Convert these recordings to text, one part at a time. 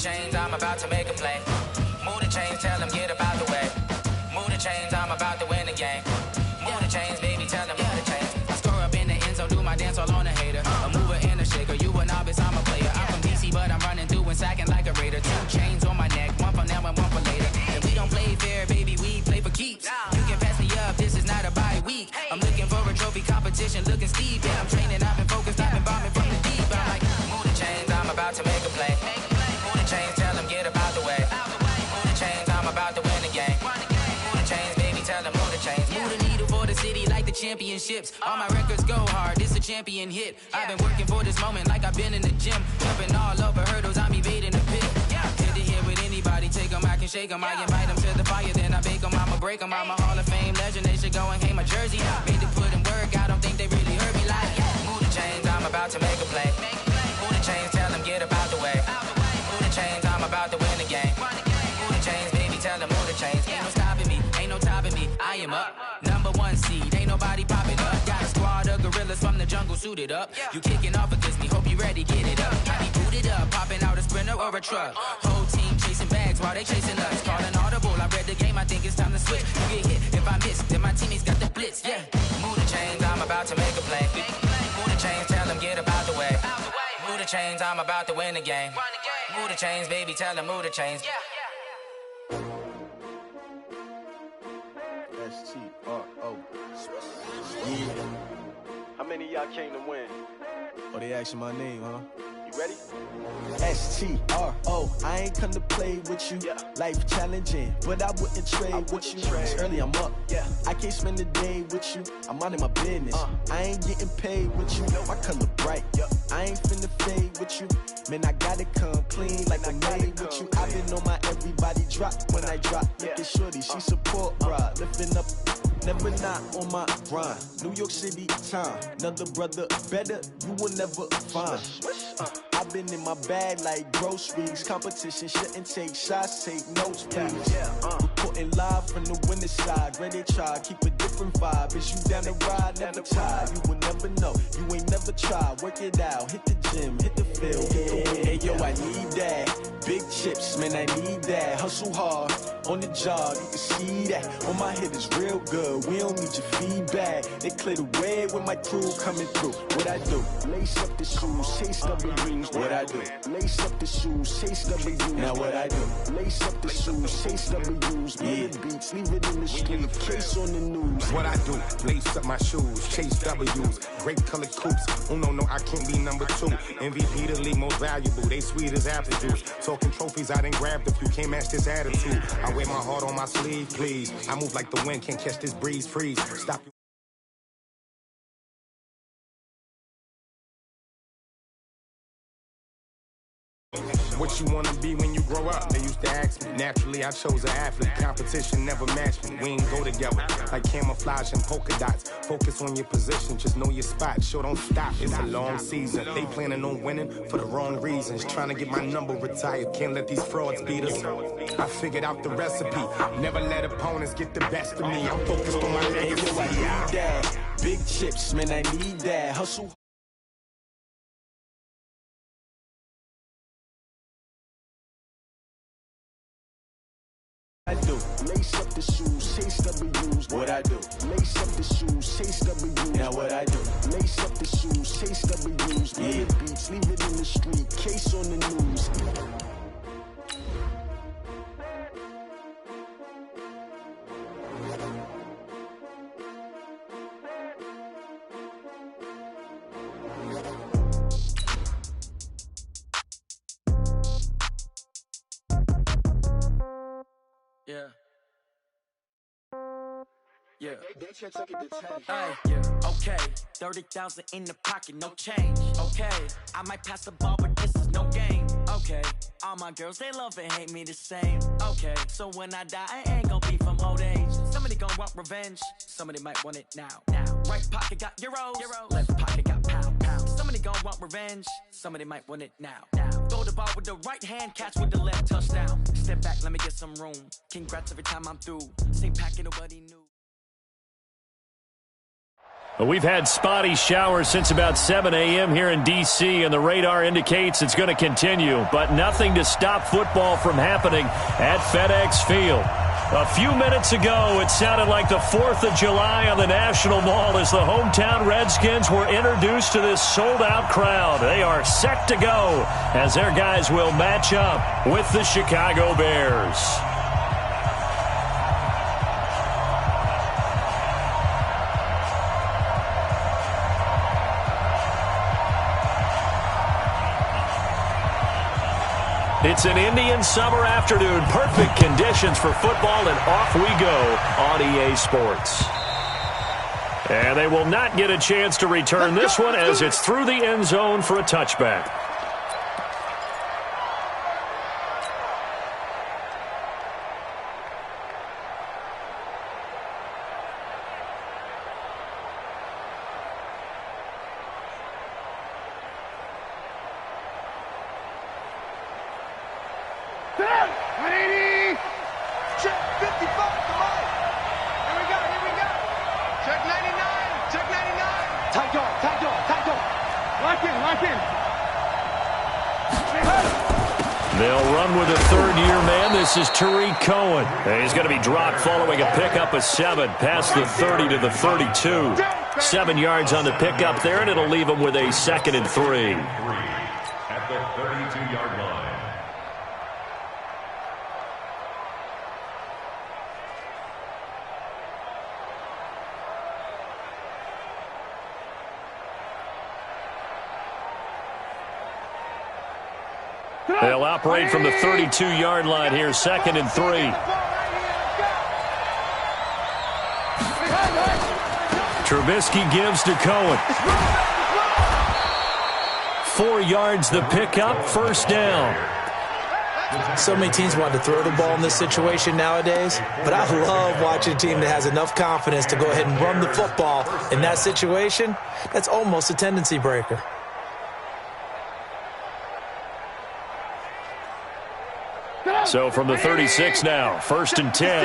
chains, I'm about to make a play. Move the chains, tell them get up out the way. Move the chains, I'm about to win the game. Move the chains, baby, tell them move the chains. I score up in the end zone, do my dance all on a hater. A mover and a shaker, you a novice, I'm a player. I'm from DC, but I'm running through and sacking like a raider. 2 chains on my neck, one for now and one for later. If we don't play fair, baby, we play for keeps. You can pass me up, this is not a bye week. I'm looking for a trophy competition, looking steep. Yeah, I'm training, I've been focused, I've been bombing from the deep. I'm like, move the chains, I'm about to make a play. Move the chains, tell them get up out the way. Move the chains, I'm about to win the game. Move the chains, baby, tell them move the chains. Move the needle for the city like the championships. All my records go hard, this a champion hit. I've been working for this moment like I've been in the gym. Jumping all over hurdles, I'm evading the pit. Head to head with anybody, take them, I can shake them. I invite them to the fire, then I bake them, I'ma break them. I'm a Hall of Fame legend, they should go and hang my jersey. Made to put in work, I don't think they really heard me like, move the chains, I'm about to make a play. Move the chains, tell them get up out the way. Move the chains, I'm about to win the game. Move the chains, baby, tell them move the chains. Ain't no stopping me, ain't no topping me, I am up. #1 seed, ain't nobody popping up. Got a squad of gorillas from the jungle suited up. You kicking off against me, hope you ready, get it up. I be booted up, popping out a sprinter or a truck. Whole team chasing bags while they chasing us. Calling audible, I read the game, I think it's time to switch. You get hit, if I miss, then my teammates got the blitz, Move the chains, I'm about to make a play. Move the chains, tell them get up out the way. Move the chains, I'm about to win the game. Move the chains, baby, tell them move the chains. S-T-R-O. Yeah. How many of y'all came to win? Oh, they asking my name, huh? You ready? S-T-R-O. I ain't come to play with you. Life challenging, but I wouldn't trade with you. It's early, I'm up. I can't spend the day with you. I'm out of my business. I ain't getting paid with you. My color bright. I ain't finna fade with you. Man, I gotta come clean like I'm made with you. I've been on my everybody drop when I drop. Look at shorty, she support rod. Lifting up, never not on my grind. New York City time, another brother better, you will never find. I've been in my bag like groceries. Competition shouldn't take shots, take notes, please. Reporting live from the winter side. Ready to try, keep a different vibe. Is you down the ride, never tired. You will never know, you ain't never tried. Work it out, hit the gym, hit the field. Hey yo, I need that. Big chips, man, I need that. Hustle hard, on the job, you can see that. On my head is real good, we don't need your feedback. They clear the way with my crew coming through. What I do? Lace up the shoes, chase W's. What I do? Lace up the shoes, chase W's. Now what I do? Lace up the shoes, chase W's. Play the beats, leave it in the street, case on the news. What I do? Lace up my shoes, chase W's. Grape colored coops. Oh no, I can't be #2. MVP the league most valuable. They sweet as apple juice. Talking trophies, I didn't grab the few. Can't match this attitude. I wear my heart on my sleeve, please. I move like the wind, can't catch this breeze. Freeze. Stop. What you wanna be when you grow up? They used to ask me. Naturally, I chose an athlete. Competition never matched me. We ain't go together like camouflage and polka dots. Focus on your position, just know your spot. Sure, don't stop. It's a long season. They planning on winning for the wrong reasons. Trying to get my number retired. Can't let these frauds beat us. I figured out the recipe. Never let opponents get the best of me. I'm focused on my legacy. I need that. Big chips, man, I need that. Hustle. I do. Lace up the shoes, chase W's. What I do? Lace up the shoes, chase W's. Now what I do? Lace up the shoes, chase W's. Play the beats, leave it in the street, case on the news. Okay, 30,000 in the pocket, no change. Okay, I might pass the ball, but this is no game. Okay, all my girls, they love and hate me the same. Okay, so when I die, I ain't gon' be from old age. Somebody gon' want revenge, somebody might want it now. Right pocket got euros, left pocket got pounds. Somebody gon' want revenge, somebody might want it now. Throw the ball with the right hand, catch with the left, touchdown. Step back, let me get some room. Congrats every time I'm through. Same packet, nobody knew. Well, we've had spotty showers since about 7 a.m. here in D.C., and the radar indicates it's going to continue, but nothing to stop football from happening at FedEx Field. A few minutes ago, it sounded like the 4th of July on the National Mall as the hometown Redskins were introduced to this sold-out crowd. They are set to go as their guys will match up with the Chicago Bears. It's an Indian summer afternoon. Perfect conditions for football, and off we go on EA Sports. And they will not get a chance to return this one as it's through the end zone for a touchback. They'll run with a third-year man. This is Tariq Cohen. And he's going to be dropped following a pickup of 7 past the 30 to the 32. 7 yards on the pickup there, and it'll leave him with a 2nd and 3. At the 32-yard line. They'll operate from the 32-yard line here, 2nd and 3. Trubisky gives to Cohen. 4 yards the pickup, 1st down. So many teams want to throw the ball in this situation nowadays, but I love watching a team that has enough confidence to go ahead and run the football in that situation. That's almost a tendency breaker. So from the 36 now, 1st and 10.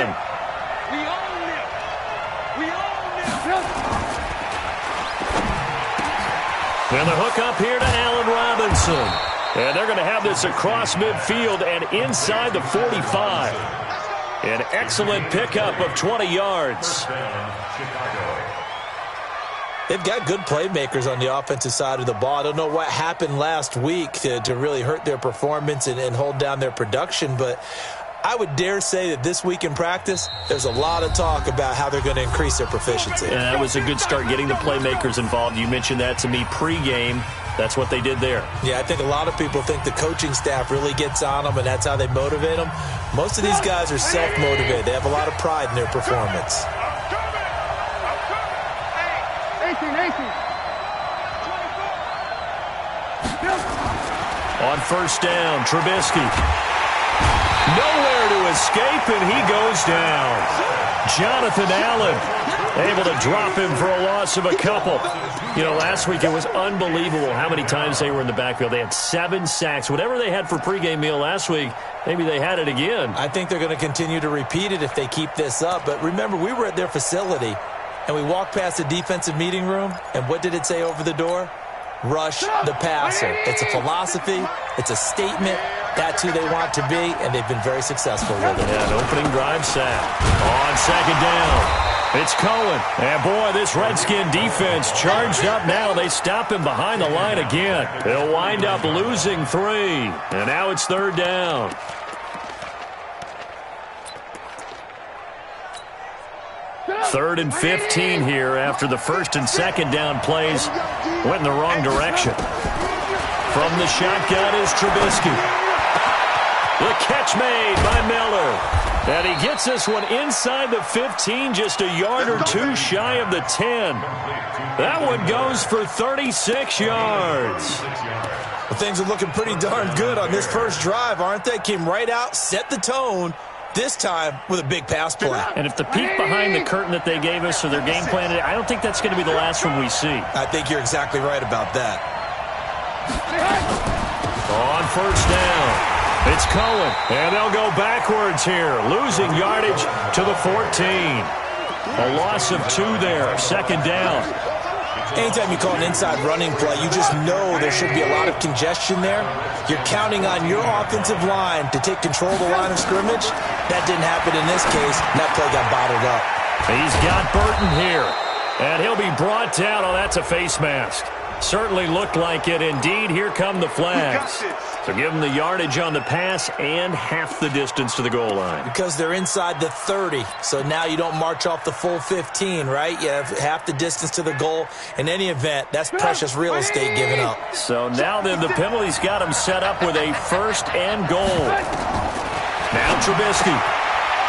And the hook up here to Allen Robinson. And they're going to have this across midfield and inside the 45. An excellent pickup of 20 yards. They've got good playmakers on the offensive side of the ball. I don't know what happened last week to really hurt their performance and hold down their production, but I would dare say that this week in practice, there's a lot of talk about how they're going to increase their proficiency. And that was a good start, getting the playmakers involved. You mentioned that to me pregame. That's what they did there. Yeah, I think a lot of people think the coaching staff really gets on them, and that's how they motivate them. Most of these guys are self-motivated. They have a lot of pride in their performance. On 1st down, Trubisky. Nowhere to escape, and he goes down. Jonathan Allen able to drop him for a loss of a couple. You know, last week it was unbelievable how many times they were in the backfield. They had 7 sacks. Whatever they had for pregame meal last week, maybe they had it again. I think they're going to continue to repeat it if they keep this up. But remember, we were at their facility, and we walked past the defensive meeting room, and what did it say over the door? Rush the passer. It's a philosophy. It's a statement. That's who they want to be, and they've been very successful with it. Yeah, an opening drive sack. On 2nd down, it's Cohen. And, boy, this Redskin defense charged up now. They stop him behind the line again. They'll wind up losing 3. And now it's 3rd down. Third and 15 here after the 1st and 2nd down plays went in the wrong direction. From the shotgun is Trubisky. The catch made by Miller. And he gets this one inside the 15, just a yard or 2 shy of the 10. That one goes for 36 yards. Well, things are looking pretty darn good on this first drive, aren't they? Came right out, set the tone. This time with a big pass play. And if the peek behind the curtain that they gave us or their game plan, I don't think that's going to be the last one we see. I think you're exactly right about that. On 1st down, it's Cohen. And they'll go backwards here, losing yardage to the 14. A loss of 2 there, 2nd down. Anytime you call an inside running play, you just know there should be a lot of congestion there. You're counting on your offensive line to take control of the line of scrimmage. That didn't happen in this case, and that play got bottled up. He's got Burton here, and he'll be brought down. Oh, that's a face mask. Certainly looked like it. Indeed, here come the flags. So give them the yardage on the pass and half the distance to the goal line. Because they're inside the 30, so now you don't march off the full 15, right? You have half the distance to the goal. In any event, that's precious real estate given up. So now then the penalty's got him set up with a 1st and goal. Now Trubisky.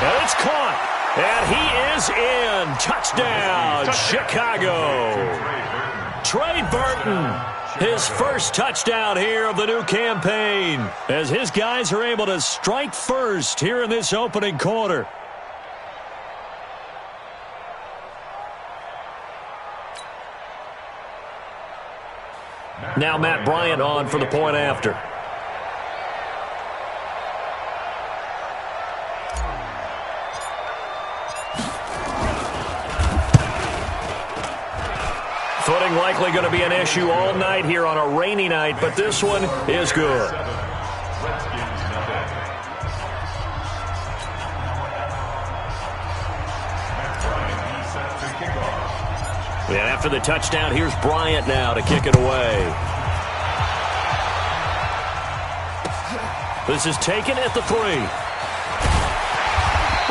And it's caught. And he is in. Touchdown, Chicago. Trey Burton, his first touchdown here of the new campaign, as his guys are able to strike first here in this opening quarter. Now Matt Bryant on for the point after. Footing likely going to be an issue all night here on a rainy night, but this one is good. And after the touchdown, here's Bryant now to kick it away. This is taken at the 3.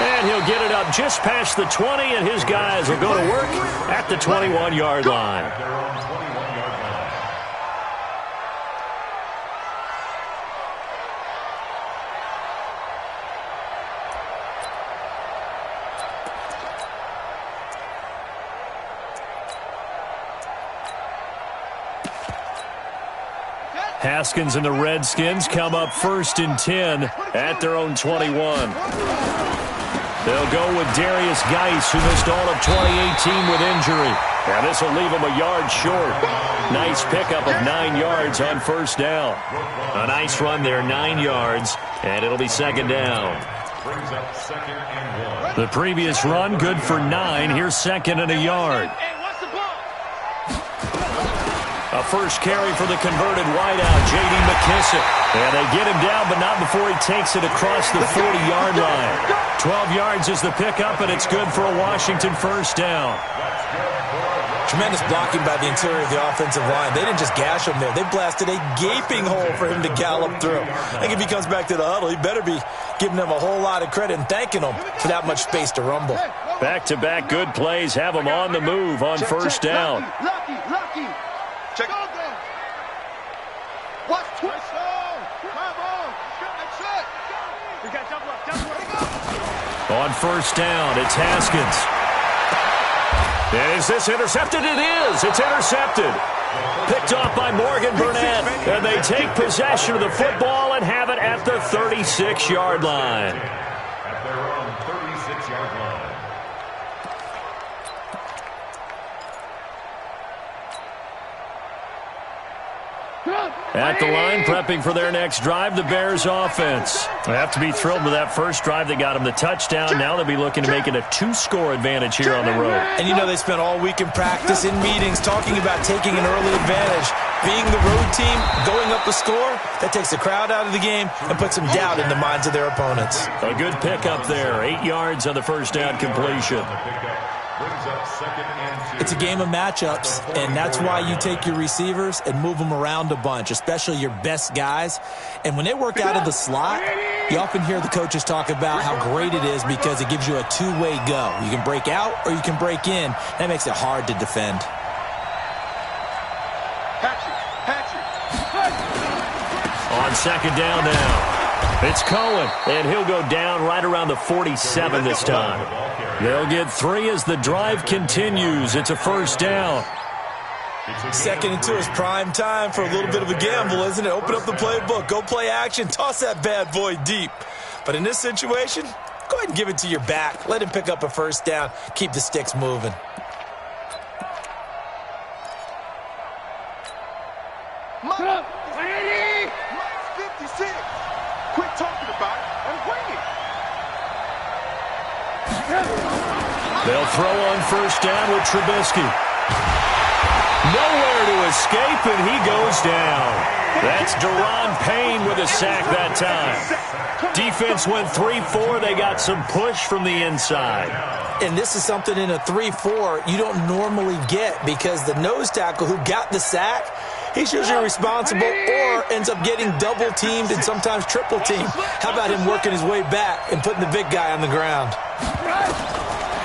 And he'll get it up just past the 20, and his guys will go to work at the 21-yard line. Haskins and the Redskins come up 1st and 10 at their own 21. They'll go with Darius Geis, who missed all of 2018 with injury. And this will leave him a yard short. Nice pickup of 9 yards on 1st down. A nice run there, 9 yards, and it'll be 2nd down. The previous run, good for 9. Here's 2nd and a yard. A first carry for the converted wideout, J.D. McKissick. And they get him down, but not before he takes it across the 40-yard line. 12 yards is the pickup, and it's good for a Washington 1st down. Tremendous blocking by the interior of the offensive line. They didn't just gash him there. They blasted a gaping hole for him to gallop through. I think if he comes back to the huddle, he better be giving them a whole lot of credit and thanking them for that much space to rumble. Back-to-back good plays have him on the move on 1st down. Lucky. Check. Watch twist. On 1st down, it's Haskins. Is this intercepted? It is. It's intercepted. Picked off by Morgan Burnett. And they take possession of the football and have it at the 36-yard line. At their own 36-yard line. At the line, prepping for their next drive, the Bears offense. They have to be thrilled with that first drive that got them the touchdown. Now they'll be looking to make it a 2-score advantage here on the road. And you know they spent all week in practice, in meetings, talking about taking an early advantage. Being the road team, going up the score, that takes the crowd out of the game and puts some doubt in the minds of their opponents. A good pickup there, 8 yards on the first down completion. It's a game of matchups, and that's why you take your receivers and move them around a bunch, especially your best guys. And when they work out of the slot, you often hear the coaches talk about how great it is because it gives you a two-way go. You can break out or you can break in. That makes it hard to defend. On 2nd down now, it's Cohen, and he'll go down right around the 47 this time. They'll get 3 as the drive continues. It's a 1st down. 2nd and 2 is prime time for a little bit of a gamble, isn't it? Open up the playbook, go play action, toss that bad boy deep. But in this situation, go ahead and give it to your back. Let him pick up a 1st down. Keep the sticks moving. Mike 56. Quit talking about it and bring it. They'll throw on 1st down with Trubisky. escape, and he goes down. That's Deron Payne with a sack that time. Defense went 3-4. They got some push from the inside. And this is something in a 3-4 you don't normally get, because the nose tackle who got the sack, he's usually responsible or ends up getting double-teamed and sometimes triple-teamed. How about him working his way back and putting the big guy on the ground?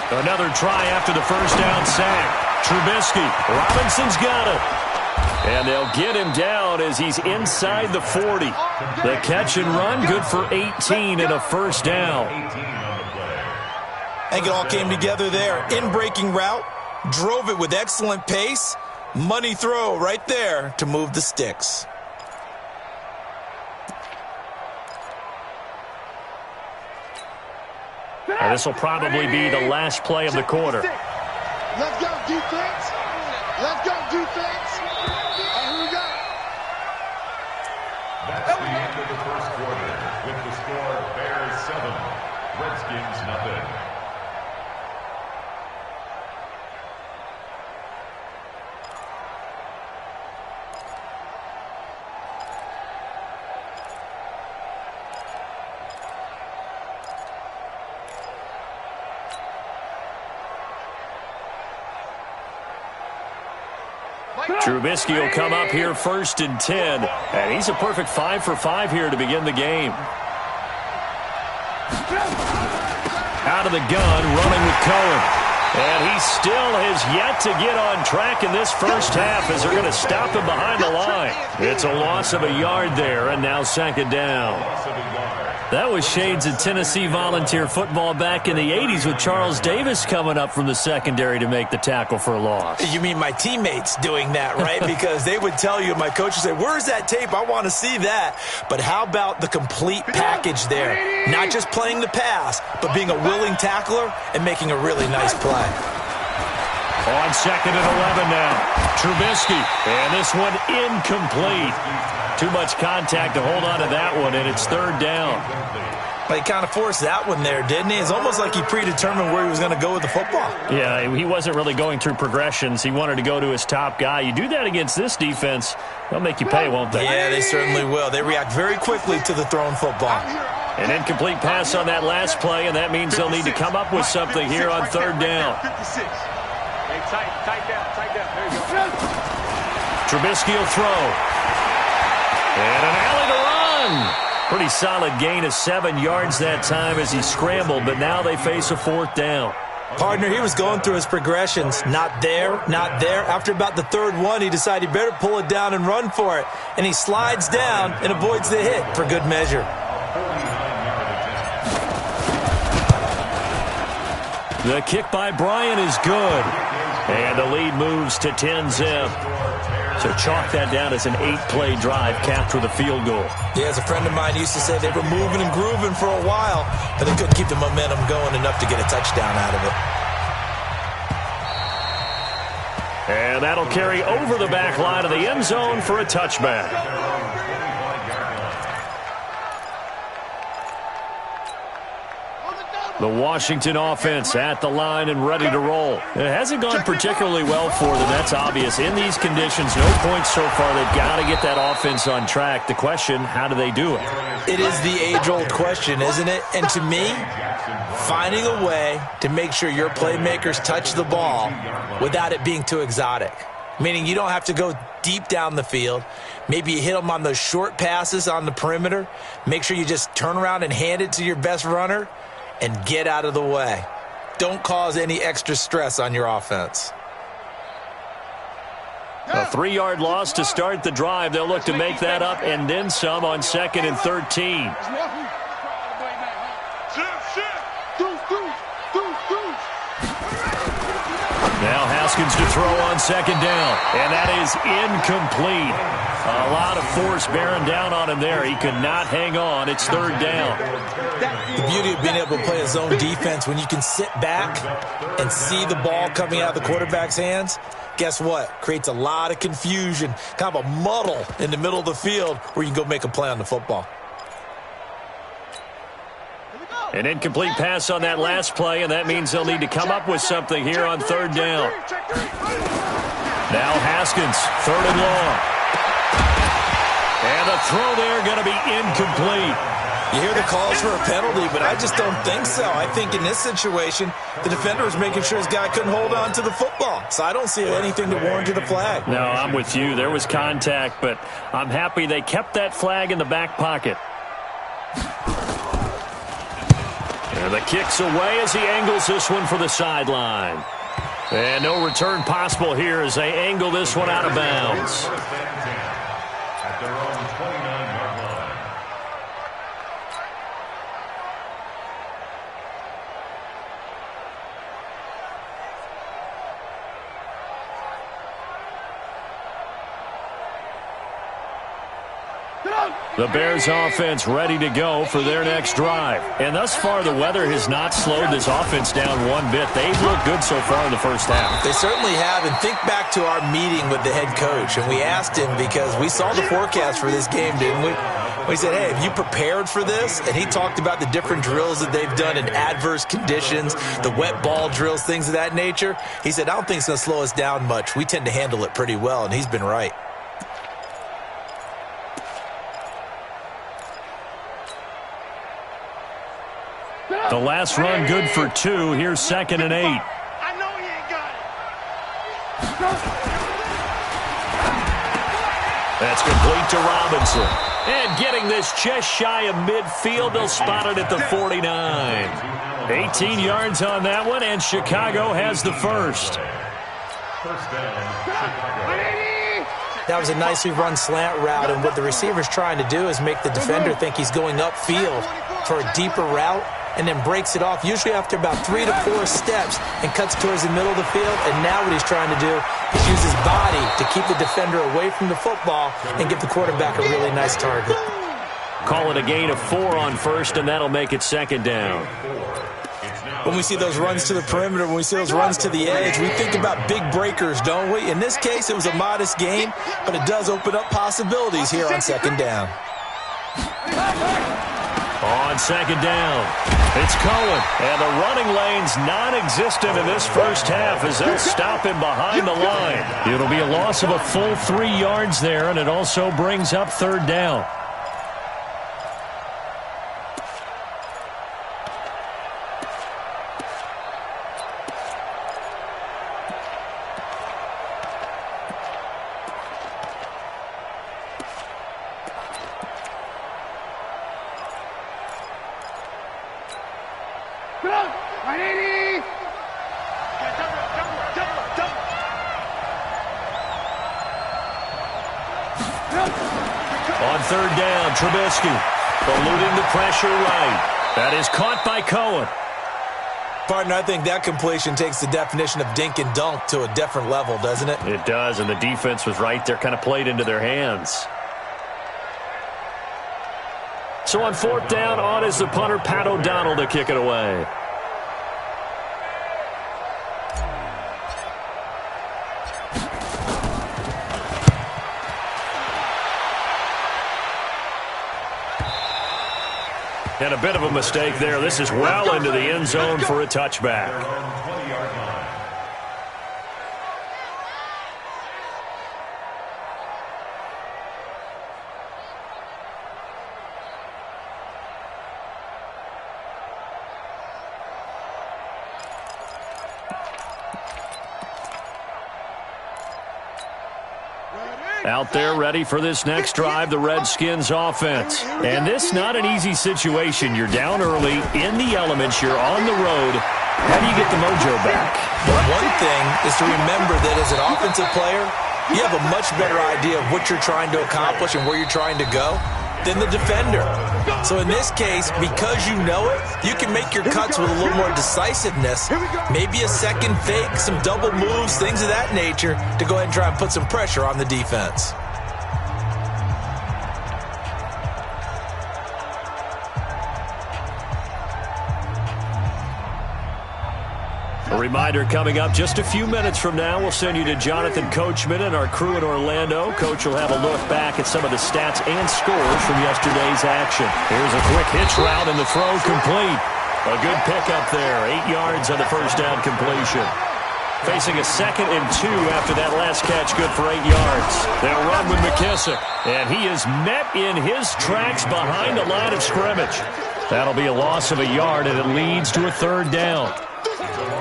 Another try after the first down sack. Trubisky, Robinson's got it. And they'll get him down as he's inside the 40. The catch and run, good for 18 and a first down. I think it all came together there. In-breaking route, drove it with excellent pace. Money throw right there to move the sticks. And this will probably be the last play of the quarter. Let's go, defense. Let's go, defense. Here we go. That's the end of the first quarter with the score Bears 7, Redskins nothing. Trubisky will come up here 1st and 10, and he's a perfect 5 for 5 here to begin the game. Out of the gun, running with Cohen. And he still has yet to get on track in this first half as they're going to stop him behind the line. It's a loss of a yard there, and now 2nd down. That was shades of Tennessee volunteer football back in the 80s with Charles Davis coming up from the secondary to make the tackle for a loss. You mean my teammates doing that, right? Because they would tell you, my coach would say, where's that tape? I want to see that. But how about the complete package there? Not just playing the pass, but being a willing tackler and making a really nice play. On 2nd and 11 now. Trubisky, and this one incomplete. Too much contact to hold on to that one, and it's 3rd down. He kind of forced that one there, didn't he? It's almost like he predetermined where he was going to go with the football. Yeah, he wasn't really going through progressions. He wanted to go to his top guy. You do that against this defense, they'll make you pay, won't they? Yeah, they certainly will. They react very quickly to the thrown football. An incomplete pass on that last play, and that means they'll need to come up with something here on 3rd down. Hey, tight down. There you go. Trubisky will throw. And an alley to run. Pretty solid gain of 7 yards that time as he scrambled, but now they face a 4th down. Partner, he was going through his progressions. Not there, not there. After about the 3rd one, he decided he better pull it down and run for it. And he slides down and avoids the hit for good measure. The kick by Bryant is good. And the lead moves to 10-zip. So chalk that down as an 8-play drive capped with a field goal. Yeah, as a friend of mine used to say, they were moving and grooving for a while, but they couldn't keep the momentum going enough to get a touchdown out of it. And that'll carry over the back line of the end zone for a touchback. The Washington offense at the line and ready to roll. It hasn't gone particularly well for them. That's obvious. In these conditions, no points so far. They've got to get that offense on track. The question, how do they do it? It is the age-old question, isn't it? And to me, finding a way to make sure your playmakers touch the ball without it being too exotic. Meaning you don't have to go deep down the field. Maybe you hit them on those short passes on the perimeter. Make sure you just turn around and hand it to your best runner and get out of the way. Don't cause any extra stress on your offense. A 3-yard loss to start the drive. They'll look to make that up and then some on 2nd and 13. Now Haskins to throw on 2nd down, and that is incomplete. A lot of force bearing down on him there. He could not hang on. It's 3rd down. The beauty of being able to play a zone defense, when you can sit back and see the ball coming out of the quarterback's hands, guess what? Creates a lot of confusion, kind of a muddle in the middle of the field where you can go make a play on the football. An incomplete pass on that last play, and that means they'll need to come up with something here on 3rd down. Now Haskins, 3rd and long. And the throw there going to be incomplete. You hear the calls for a penalty, but I just don't think so. I think in this situation, the defender was making sure his guy couldn't hold on to the football. So I don't see anything to warrant the flag. No, I'm with you. There was contact, but I'm happy they kept that flag in the back pocket. And the kick's away as he angles this one for the sideline. And no return possible here as they angle this one out of bounds. At their own 29-yard line. The Bears offense ready to go for their next drive. And thus far, the weather has not slowed this offense down one bit. They've looked good so far in the first half. They certainly have. And think back to our meeting with the head coach. And we asked him because we saw the forecast for this game, didn't we? We said, hey, have you prepared for this? And he talked about the different drills that they've done in adverse conditions, the wet ball drills, things of that nature. He said, I don't think it's going to slow us down much. We tend to handle it pretty well, and he's been right. The last run good for 2. Here's 2nd and 8. I know he ain't got it. That's complete to Robinson. And getting this just shy of midfield, they'll spot it at the 49. 18 yards on that one, and Chicago has the first. First down, Chicago. That was a nicely run slant route, and what the receiver's trying to do is make the defender think he's going upfield for a deeper route, and then breaks it off, usually after about 3 to 4 steps, and cuts towards the middle of the field. And now what he's trying to do is use his body to keep the defender away from the football and give the quarterback a really nice target. Call it a gain of 4 on first, and that'll make it 2nd down. When we see those runs to the perimeter, when we see those runs to the edge, we think about big breakers, don't we? In this case, it was a modest gain, but it does open up possibilities here on 2nd down. On 2nd down, it's Cohen, and the running lane's non-existent in this first half as they'll stop him behind the line. It'll be a loss of a full 3 yards there, and it also brings up 3rd down. On 3rd down, Trubisky eluding the pressure right. That is caught by Cohen. Partner, I think that completion takes the definition of dink and dunk to a different level, doesn't it? It does, and the defense was right there, kind of played into their hands. So on 4th down, on is the punter, Pat O'Donnell, to kick it away. And a bit of a mistake there. This is well into the end zone for a touchback. Out there ready for this next drive, the Redskins offense. And this not an easy situation. You're down early, in the elements, you're on the road. How do you get the mojo back? Well, one thing is to remember that as an offensive player, you have a much better idea of what you're trying to accomplish and where you're trying to go than the defender. So in this case, because you know it, you can make your cuts with a little more decisiveness, maybe a second fake, some double moves, things of that nature, to go ahead and try and put some pressure on the defense. A reminder coming up just a few minutes from now, we'll send you to Jonathan Coachman and our crew in Orlando. Coach will have a look back at some of the stats and scores from yesterday's action. Here's a quick hitch route and the throw complete. A good pickup there, 8 yards on the first down completion. Facing a 2nd and 2 after that last catch, good for 8 yards. They'll run with McKissick, and he is met in his tracks behind the line of scrimmage. That'll be a loss of a yard, and it leads to a 3rd down.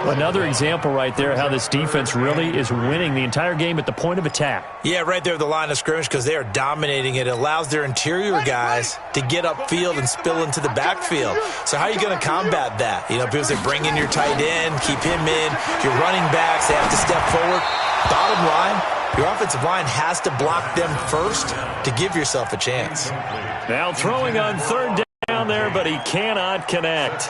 Another example right there how this defense really is winning the entire game at the point of attack. Yeah, right there at the line of scrimmage because they are dominating it. It allows their interior guys to get upfield and spill into the backfield. So how are you going to combat that? You know, because they bring in your tight end, keep him in. Your running backs, they have to step forward. Bottom line, your offensive line has to block them first to give yourself a chance. Now throwing on 3rd down there, but he cannot connect.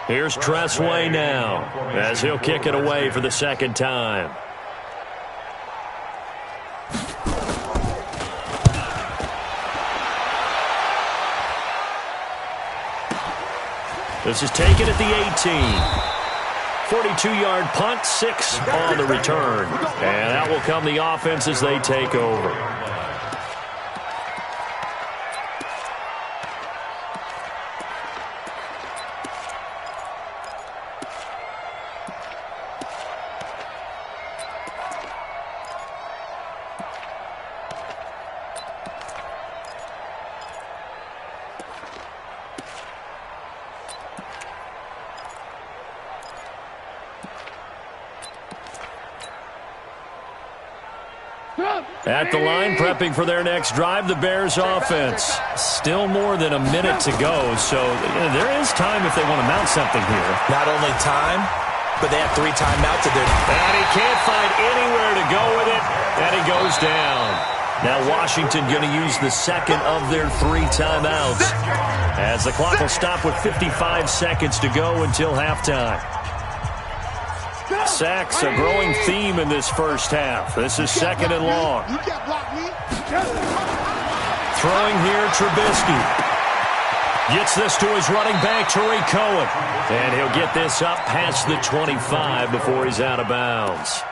Here's Tressway now as he'll kick it away for the 2nd time. This is taken at the 18. 42-yard punt, 6 on the return. And out will come the offense as they take over. At the line, prepping for their next drive, the Bears offense. Still more than a minute to go, so there is time if they want to mount something here. Not only time, but they have 3 timeouts at their... And he can't find anywhere to go with it, and he goes down. Now Washington going to use the 2nd of their 3 timeouts, as the clock will stop with 55 seconds to go until halftime. Sacks, a growing theme in this first half. This is 2nd and long. Throwing here, Trubisky. Gets this to his running back, Tariq Cohen. And he'll get this up past the 25 before he's out of bounds.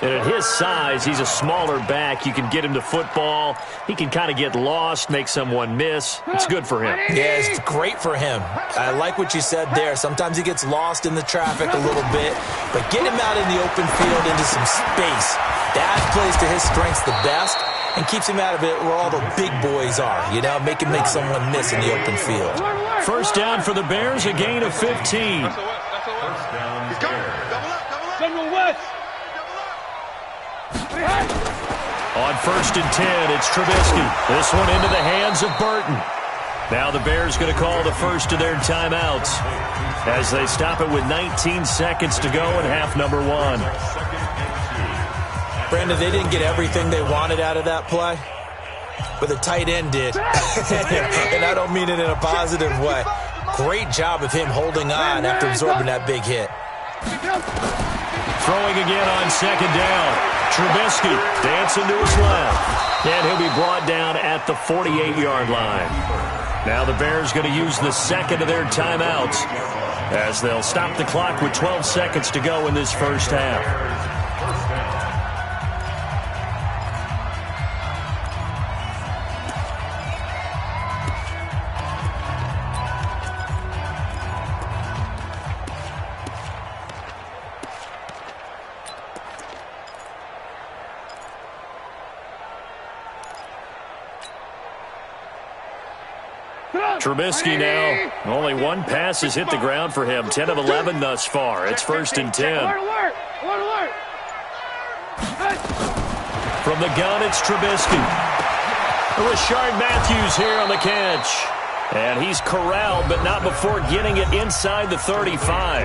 And at his size, he's a smaller back. You can get him to football. He can kind of get lost, make someone miss. It's good for him. Yeah, it's great for him. I like what you said there. Sometimes he gets lost in the traffic a little bit, but get him out in the open field into some space. That plays to his strengths the best and keeps him out of it where all the big boys are. You know, make him make someone miss in the open field. First down for the Bears, a gain of 15. First down, Bears. On 1st and 10, it's Trubisky. This one into the hands of Burton. Now the Bears going to call the first of their timeouts as they stop it with 19 seconds to go in half number 1. Brandon, they didn't get everything they wanted out of that play, but the tight end did. And I don't mean it in a positive way. Great job of him holding on after absorbing that big hit. Throwing again on 2nd down. Trubisky dancing to his left. And he'll be brought down at the 48-yard line. Now the Bears going to use the 2nd of their timeouts as they'll stop the clock with 12 seconds to go in this first half. Trubisky now, only 1 pass has hit the ground for him. 10 of 11 thus far. It's 1st and 10. From the gun, it's Trubisky. Rashard Matthews here on the catch. And he's corralled, but not before getting it inside the 35.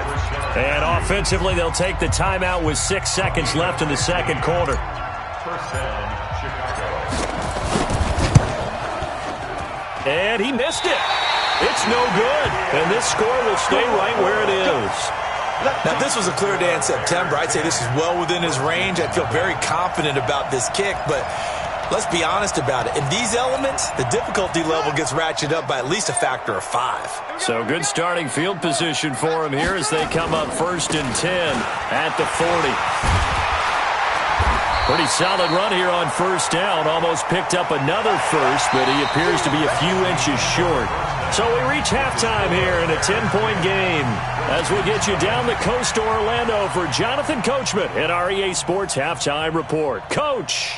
And offensively, they'll take the timeout with 6 seconds left in the 2nd quarter. First down, Chicago. And he missed it. It's no good. And this score will stay right where it is. Now, this was a clear day in September. I'd say this is well within his range. I feel very confident about this kick, but let's be honest about it. In these elements, the difficulty level gets ratcheted up by at least a factor of 5. So good starting field position for him here as they come up 1st and 10 at the 40. Pretty solid run here on 1st down. Almost picked up another first, but he appears to be a few inches short. So we reach halftime here in a 10-point game as we get you down the coast to Orlando for Jonathan Coachman in our EA Sports Halftime Report. Coach.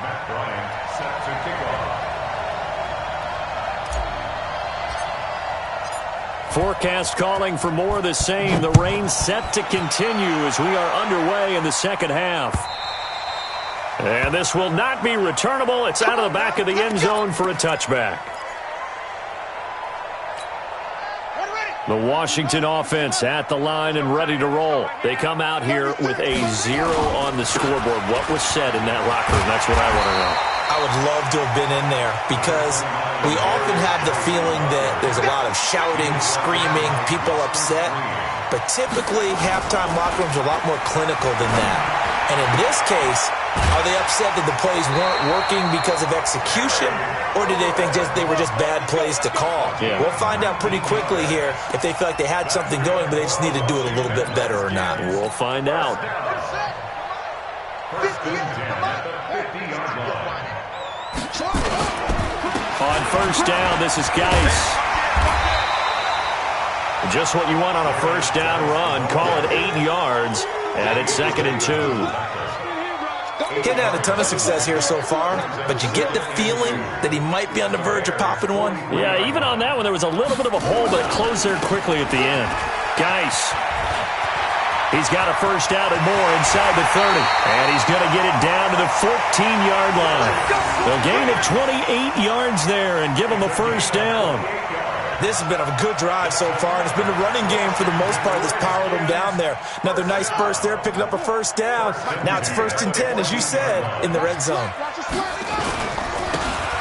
Matt Bryant set to kick off. Forecast calling for more of the same. The rain set to continue as we are underway in the second half. And this will not be returnable. It's out of the back of the end zone for a touchback. The Washington offense at the line and ready to roll. They come out here with a 0 on the scoreboard. What was said in that locker room? That's what I want to know. I would love to have been in there because we often have the feeling that there's a lot of shouting, screaming, people upset. But typically, halftime locker rooms are a lot more clinical than that. And in this case, are they upset that the plays weren't working because of execution? Or did they think they were just bad plays to call? Yeah. We'll find out pretty quickly here if they feel like they had something going, but they just need to do it a little bit better or not. We'll find out. First and 10 at the 50-yard line. On first down, this is Geis. Just what you want on a first down run. Call it 8 yards, and it's 2nd and 2. Getting had a ton of success here so far, but you get the feeling that he might be on the verge of popping one. Yeah, even on that one, there was a little bit of a hole, but it closed there quickly at the end. Geis. He's got a first down and more inside the 30. And he's going to get it down to the 14-yard line. A gain of 28 yards there and give him a first down. This has been a good drive so far, and it's been a running game for the most part that's powered them down there. Another nice burst there, picking up a first down. Now it's 1st and 10, as you said, in the red zone.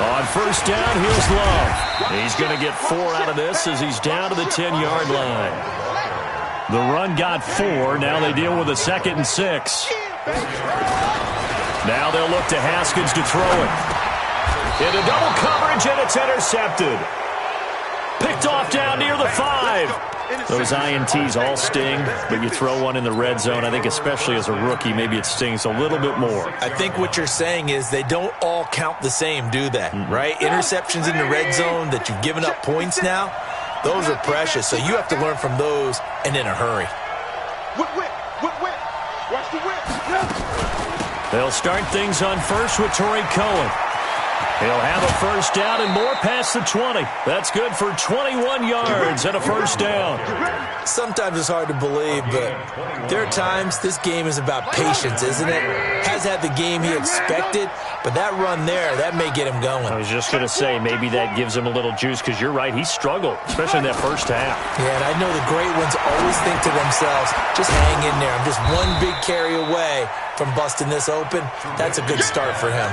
On first down, here's Love. He's going to get 4 out of this as he's down to the 10-yard line. The run got 4. Now they deal with a 2nd and 6. Now they'll look to Haskins to throw it. Into double coverage, and it's intercepted. Picked off down near the 5. Those INTs all sting, but you throw one in the red zone. I think especially as a rookie, maybe it stings a little bit more. I think what you're saying is they don't all count the same, do they? Right? Interceptions in the red zone that you've given up points now, those are precious. So you have to learn from those and in a hurry. Watch the whip. They'll start things on first with Torrey Cohen. He'll have a first down and more past the 20. That's good for 21 yards and a first down. Sometimes it's hard to believe, but there are times this game is about patience, isn't it? Has had the game he expected, but that run there, that may get him going. I was just going to say, maybe that gives him a little juice, because you're right, he struggled, especially in that first half. Yeah, and I know the great ones always think to themselves, just hang in there. I'm just one big carry away from busting this open. That's a good start for him.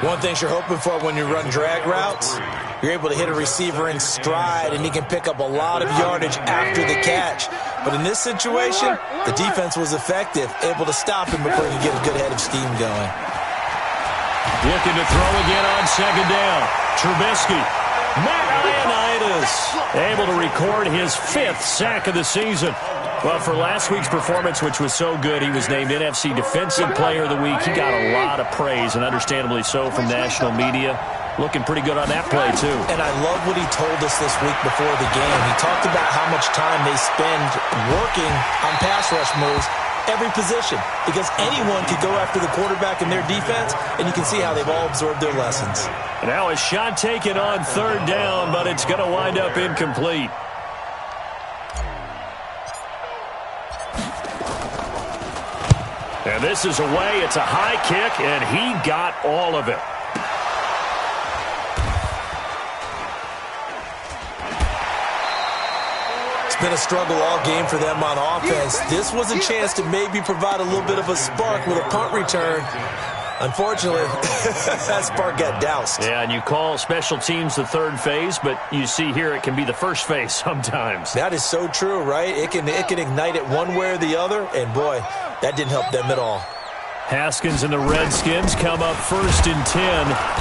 One thing you're hoping for when you run drag routes, you're able to hit a receiver in stride, and he can pick up a lot of yardage after the catch. But in this situation, the defense was effective, able to stop him before he could get a good head of steam going. Looking to throw again on 2nd down. Trubisky. Matt Ioannidis able to record his 5th sack of the season. Well, for last week's performance, which was so good, he was named NFC Defensive Player of the Week. He got a lot of praise, and understandably so, from national media. Looking pretty good on that play, too. And I love what he told us this week before the game. He talked about how much time they spend working on pass rush moves, every position, because anyone could go after the quarterback in their defense, and you can see how they've all absorbed their lessons. Now a shot taken on 3rd down, but it's going to wind up incomplete. And this is away. It's a high kick, and he got all of it. It's been a struggle all game for them on offense. This was a chance to maybe provide a little bit of a spark with a punt return. Unfortunately, that spark got doused. Yeah, and you call special teams the 3rd phase, but you see here it can be the 1st phase sometimes. That is so true, right? It can ignite it one way or the other, and boy, that didn't help them at all. Haskins and the Redskins come up 1st and 10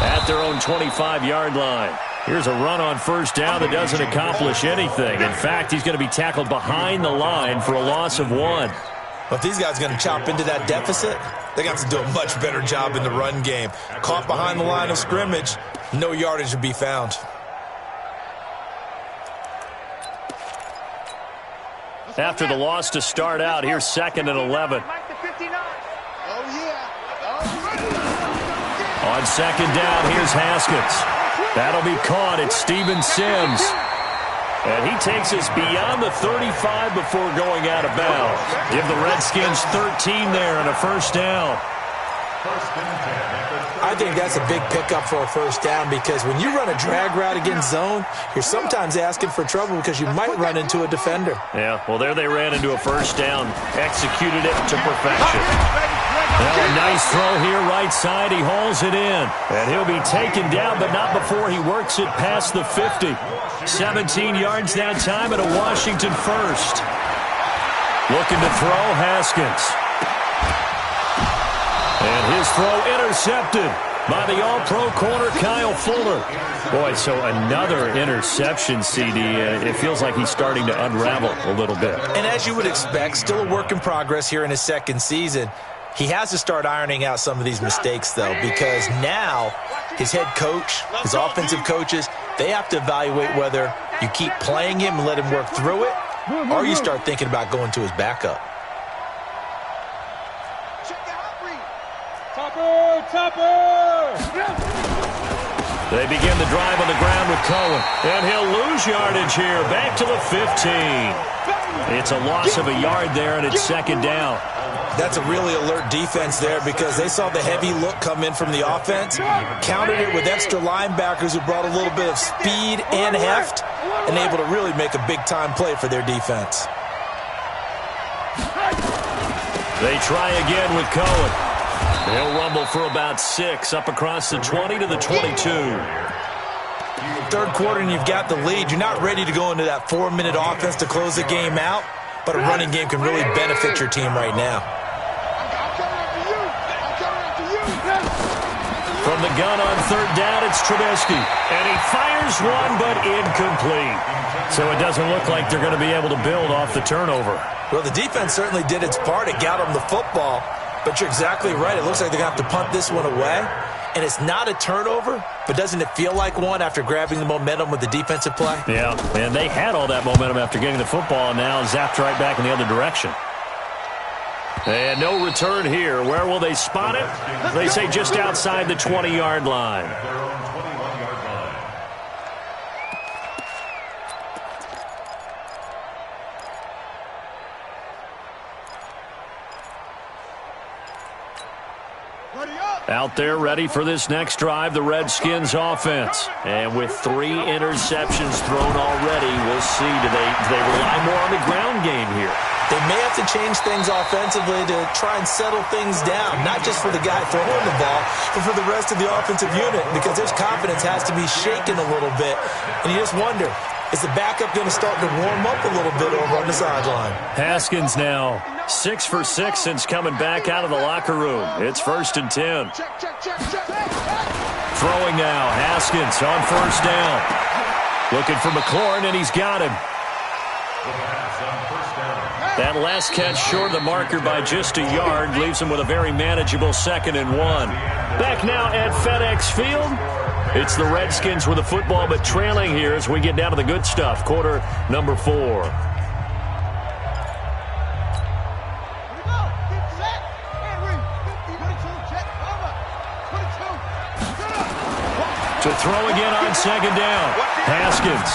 at their own 25-yard line. Here's a run on 1st down that doesn't accomplish anything. In fact, he's going to be tackled behind the line for a loss of 1. Well, if these guys are going to chop into that deficit, they got to do a much better job in the run game. Caught behind the line of scrimmage, no yardage to be found. After the loss to start out, here's 2nd and 11. On 2nd down, here's Haskins. That'll be caught at Steven Sims. And he takes us beyond the 35 before going out of bounds. Give the Redskins 13 there and a first down. I think that's a big pickup for a first down because when you run a drag route against zone, you're sometimes asking for trouble because you might run into a defender. Yeah, well, there they ran into a first down. Executed it to perfection. Now a nice throw here right side. He hauls it in. And he'll be taken down, but not before he works it past the 50. 17 yards that time and a Washington first. Looking to throw, Haskins. And his throw intercepted by the all-pro corner, Kyle Fuller. Boy, so another interception, CD. It feels like he's starting to unravel a little bit. And as you would expect, still a work in progress here in his second season. He has to start ironing out some of these mistakes, though, because now his head coach, his offensive coaches, they have to evaluate whether you keep playing him and let him work through it, or you start thinking about going to his backup. They begin the drive on the ground with Cohen. And he'll lose yardage here. Back to the 15. It's a loss of a yard there, and it's 2nd down. That's a really alert defense there because they saw the heavy look come in from the offense, countered it with extra linebackers who brought a little bit of speed and heft, and able to really make a big-time play for their defense. They try again with Cohen. They'll rumble for about 6 up across the 20 to the 22. Third quarter and you've got the lead. You're not ready to go into that 4-minute offense to close the game out, but a running game can really benefit your team right now. From the gun on 3rd down, it's Trubisky. And he fires one, but incomplete. So it doesn't look like they're going to be able to build off the turnover. Well, the defense certainly did its part. It got them the football. But you're exactly right. It looks like they're going to have to punt this one away. And it's not a turnover, but doesn't it feel like one after grabbing the momentum with the defensive play? Yeah, and they had all that momentum after getting the football, and now zapped right back in the other direction. And no return here. Where will they spot it? They say just outside the 20-yard line. Out there ready for this next drive, the Redskins offense. And with 3 interceptions thrown already, we'll see. Do they rely more on the ground game here? They may have to change things offensively to try and settle things down, not just for the guy throwing the ball, but for the rest of the offensive unit, because their confidence has to be shaken a little bit. And you just wonder, is the backup going to start to warm up a little bit over on the sideline? Haskins now 6 for 6 since coming back out of the locker room. It's 1st and 10. Throwing now, Haskins on 1st down. Looking for McLaurin, and he's got him. That last catch short of the marker by just a yard leaves him with a very manageable 2nd and 1. Back now at FedEx Field. It's the Redskins with the football, but trailing here as we get down to the good stuff. Quarter number 4. To throw again on 2nd down. Haskins.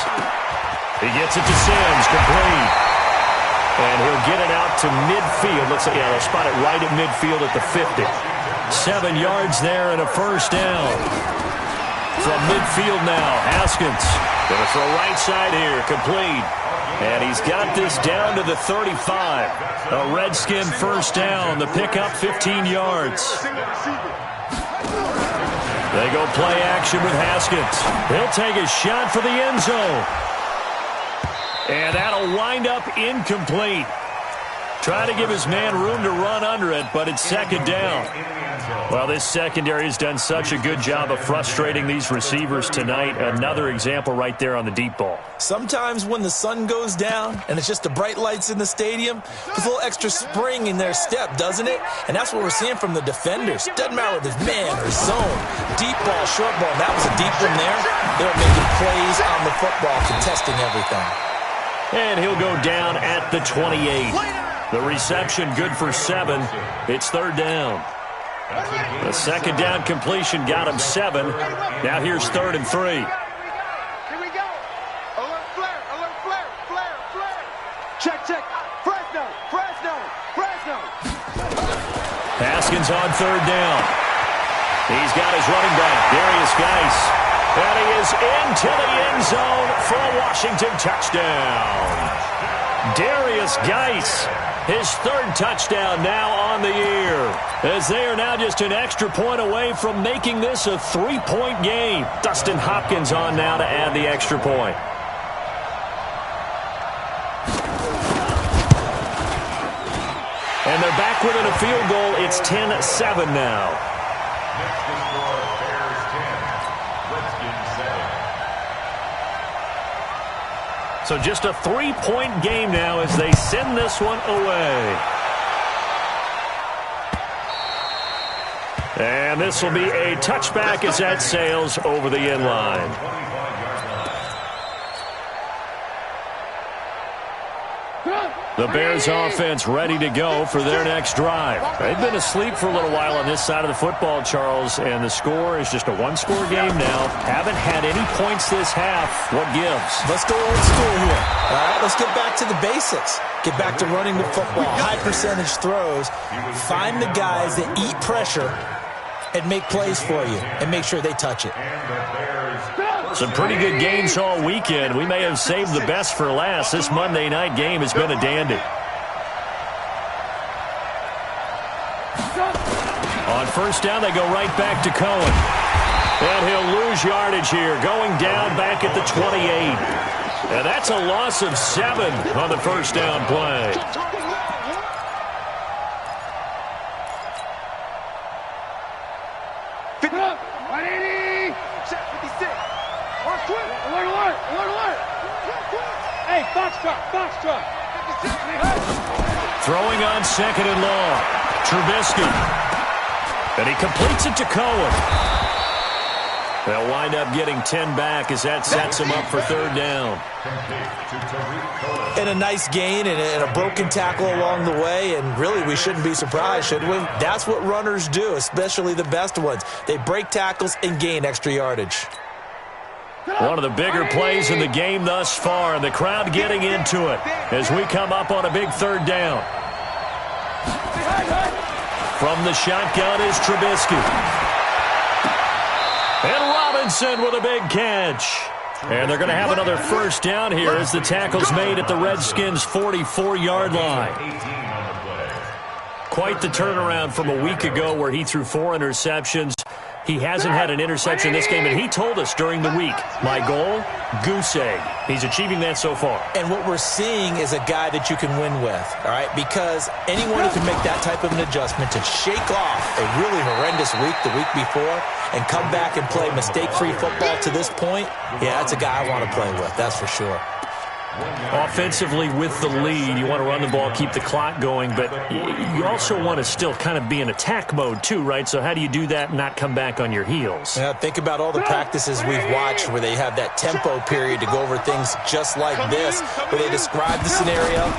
He gets it to Sims, complete. And he'll get it out to midfield. Looks like, they'll spot it right at midfield at the 50. 7 yards there and a first down. From midfield now, Haskins. Going to throw right side here, complete. And he's got this down to the 35. A Redskin first down. The pickup 15 yards. They go play action with Haskins. He'll take a shot for the end zone. And that'll wind up incomplete. Trying to give his man room to run under it, but it's second down. Well, this secondary has done such a good job of frustrating these receivers tonight. Another example right there on the deep ball. Sometimes when the sun goes down and it's just the bright lights in the stadium, there's a little extra spring in their step, doesn't it? And that's what we're seeing from the defenders. Doesn't matter whether it's man or zone. Deep ball, short ball. That was a deep one there. They're making plays on the football, contesting everything. And he'll go down at the 28. The reception good for 7. It's third down. The second down completion got him 7. Now here's 3rd and 3. Here we go. Alert flare, alert flare, flare, flare. Check, check. Fresno, Fresno, Fresno. Haskins on 3rd down. He's got his running back, Darius Geis. And he is into the end zone for a Washington touchdown. Darius Geis, his 3rd touchdown now on the year, as they are now just an extra point away from making this a 3-point game. Dustin Hopkins on now to add the extra point. And they're back within a field goal. It's 10-7 now. Next to score, Bears 10, Redskins 7. So just a 3-point game now as they send this one away. And this will be a touchback as that sails over the end line. The Bears offense ready to go for their next drive. They've been asleep for a little while on this side of the football, Charles, and the score is just a one-score game now. Haven't had any points this half. What gives? Let's go old school here. All right, let's get back to the basics. Get back to running the football, high percentage throws. Find the guys that eat pressure and make plays for you and make sure they touch it. Some pretty good games all weekend. We may have saved the best for last. This Monday night game has been a dandy. On first down, they go right back to Cohen. And he'll lose yardage here, going down back at the 28. And that's a loss of 7 on the first down play. Hey, Foxtrot. Throwing on 2nd and long. Trubisky. And he completes it to Cohen. They'll wind up getting 10 back as that sets him up for 3rd down. And a nice gain and a broken tackle along the way, and really we shouldn't be surprised, should we? That's what runners do, especially the best ones. They break tackles and gain extra yardage. One of the bigger plays in the game thus far, and the crowd getting into it as we come up on a big 3rd down. From the shotgun is Trubisky. And Robinson with a big catch. And they're going to have another first down here as the tackle's made at the Redskins' 44-yard line. Quite the turnaround from a week ago where he threw 4 interceptions. He hasn't had an interception this game, and he told us during the week, my goal, goose egg. He's achieving that so far. And what we're seeing is a guy that you can win with, all right? Because anyone who can make that type of an adjustment to shake off a really horrendous week the week before and come back and play mistake-free football to this point, yeah, that's a guy I want to play with, that's for sure. Offensively with the lead, you want to run the ball, keep the clock going, but you also want to still kind of be in attack mode too, right? So how do you do that and not come back on your heels? Yeah, think about all the practices we've watched where they have that tempo period to go over things just like this, where they describe the scenario,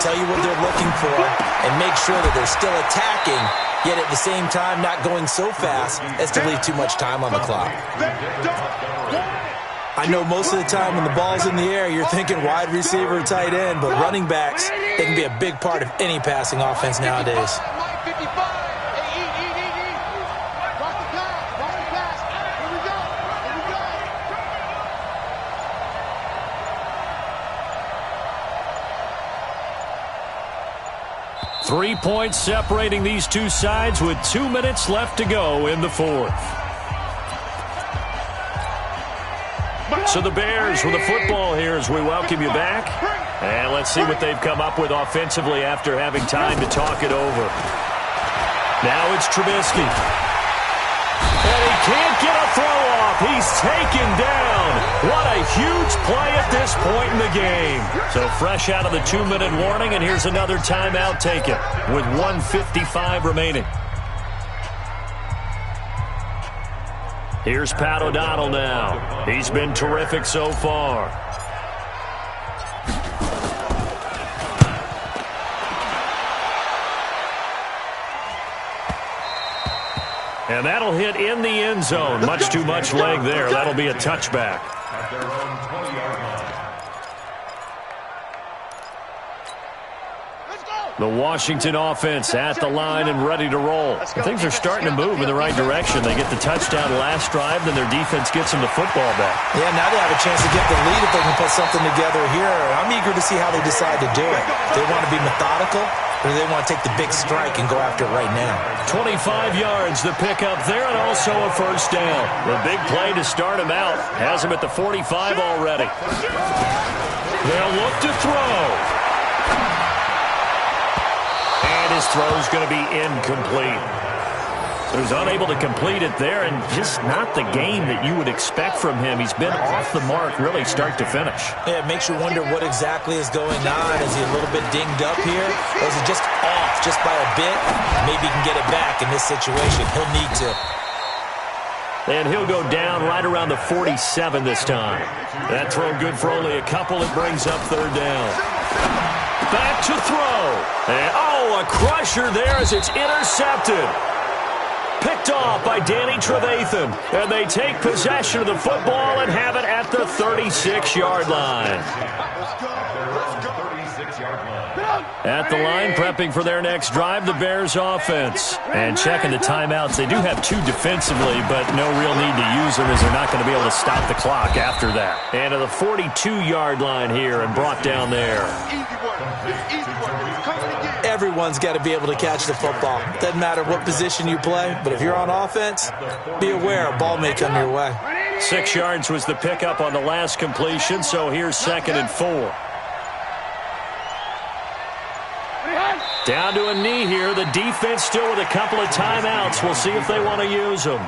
tell you what they're looking for, and make sure that they're still attacking, yet at the same time not going so fast as to leave too much time on the clock. I know most of the time when the ball's in the air, you're thinking wide receiver, tight end, but running backs, they can be a big part of any passing offense nowadays. 3 points separating these two sides with 2 minutes left to go in the 4th. So the Bears with the football here as we welcome you back. And let's see what they've come up with offensively after having time to talk it over. Now it's Trubisky. And he can't get a throw off. He's taken down. What a huge play at this point in the game. So fresh out of the 2-minute warning, and here's another timeout taken with 1:55 remaining. Here's Pat O'Donnell now. He's been terrific so far. And that'll hit in the end zone. Much too much leg there. That'll be a touchback. At their own 20-yard line. The Washington offense at the line and ready to roll. Things are starting to move in the right direction. They get the touchdown last drive, then their defense gets them the football back. Yeah, now they have a chance to get the lead if they can put something together here. I'm eager to see how they decide to do it. They want to be methodical, or do they want to take the big strike and go after it right now? 25 yards the pickup there, and also a first down. The big play to start him out has him at the 45 already. They'll look to throw. And his throw's going to be incomplete. So he's unable to complete it there, and just not the game that you would expect from him. He's been off the mark really start to finish. Yeah, it makes you wonder what exactly is going on. Is he a little bit dinged up here? Or is he just off just by a bit? Maybe he can get it back in this situation. He'll need to. And he'll go down right around the 47 this time. That throw good for only a couple. It brings up third down. Back to throw. And, a crusher there as it's intercepted. Picked off by Danny Trevathan. And they take possession of the football and have it at the 36-yard line. At the line, prepping for their next drive, the Bears offense. And checking the timeouts. They do have two defensively, but no real need to use them as they're not going to be able to stop the clock after that. And to the 42-yard line here and brought down there. Everyone's got to be able to catch the football. Doesn't matter what position you play, but if you're on offense, be aware a ball may come your way. 6 yards was the pickup on the last completion, so here's 2nd and 4. Down to a knee here. The defense still with a couple of timeouts. We'll see if they want to use them.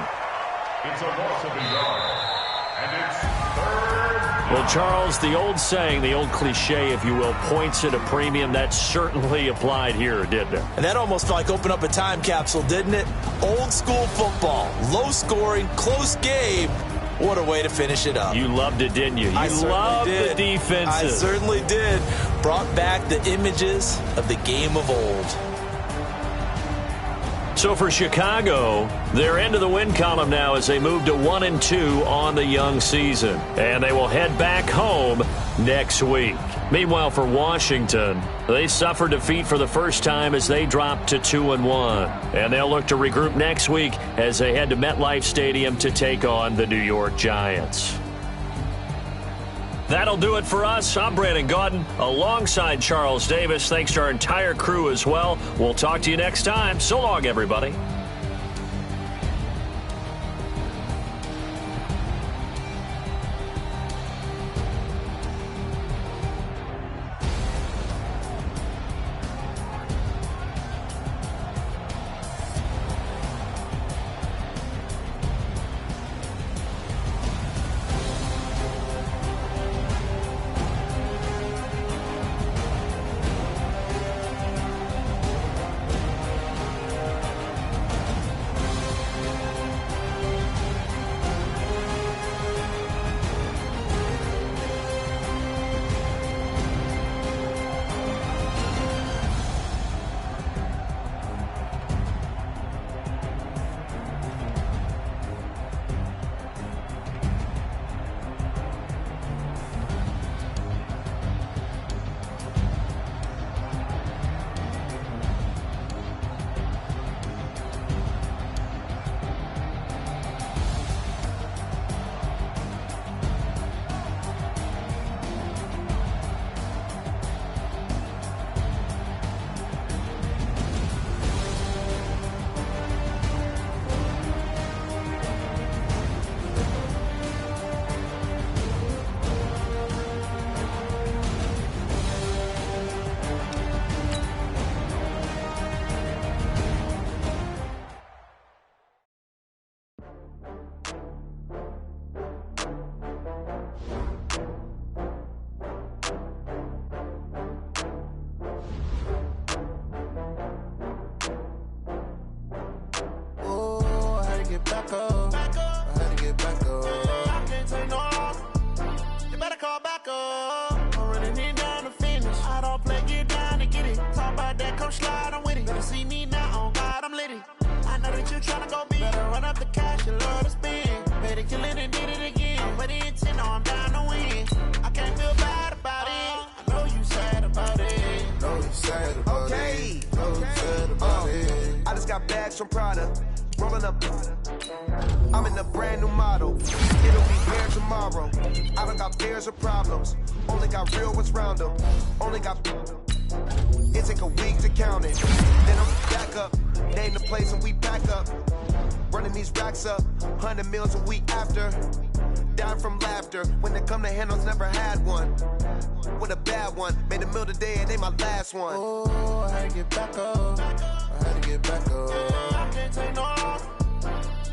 It's a loss of a yard. And it's third. Well, Charles, the old saying, the old cliche, if you will, points at a premium, that certainly applied here, didn't it? And that almost like opened up a time capsule, didn't it? Old school football. Low scoring, close game. What a way to finish it up. You loved it, didn't you? You loved the defenses. I certainly did. Brought back the images of the game of old. So for Chicago, they're into the win column now as they move to 1-2 on the young season. And they will head back home next week. Meanwhile, for Washington, they suffered defeat for the first time as they dropped to 2-1. And they'll look to regroup next week as they head to MetLife Stadium to take on the New York Giants. That'll do it for us. I'm Brandon Gaudin alongside Charles Davis. Thanks to our entire crew as well. We'll talk to you next time. So long, everybody. that you tryna go be. Better run up the cash, you love to spend. Better kill it and did it again. But the intent, no, I'm down to win. I can't feel bad about it. I know you sad about it. Know you sad about it. Know you sad about it. I just got bags from Prada. Rolling up. I'm in a brand new model. It'll be here tomorrow. I don't got fears or problems. Only got real ones round them. Only got. It take a week to count it. Then I'm back up. Name the place and we back up. Running these racks up. 100 meals a week after. Down from laughter. When they come to handles, never had one. With a bad one. Made a meal today and ain't my last one. Oh, I had to get back up. I had to get back up. I can't take no loss.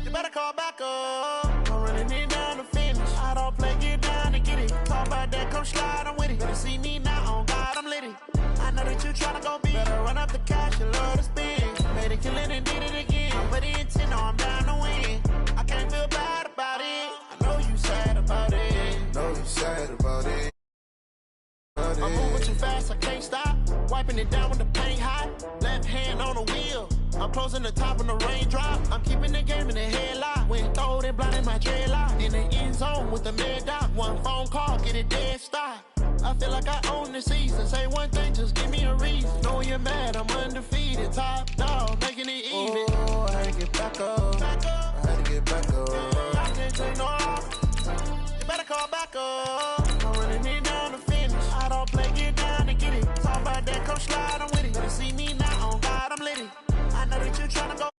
You better call back up. I'm running it down to finish. I don't play, get down to get it. Talk about that, come slide, I'm with it. Better see me now, on God, I'm litty. I know that you tryna go be. Better run up the cash, you love to spend. Made it, kill it, and did it again. But the intent, no, I'm down to win. I can't feel bad about it. I know you sad about it. Know you sad about it. I'm moving too fast, I can't stop. Wiping it down with the paint hot. Left hand on the wheel. I'm closing the top when the raindrop. I'm keeping the game in the headlock. When throwed and blinded my dreadlock. In the end zone with the mad dot. One phone call, get it dead stop. I feel like I own the season. Say one thing, just give me a reason. Know you're mad, I'm undefeated. Top dog, making it even. Oh, I had to get back up. I had to get back up. I can't take no loss. You better call back up. I'm running it down to finish. I don't play, get down to get it. Talk about that, come slide, I'm with it. Better see me now, on God, I'm litty. I know that you tryna go.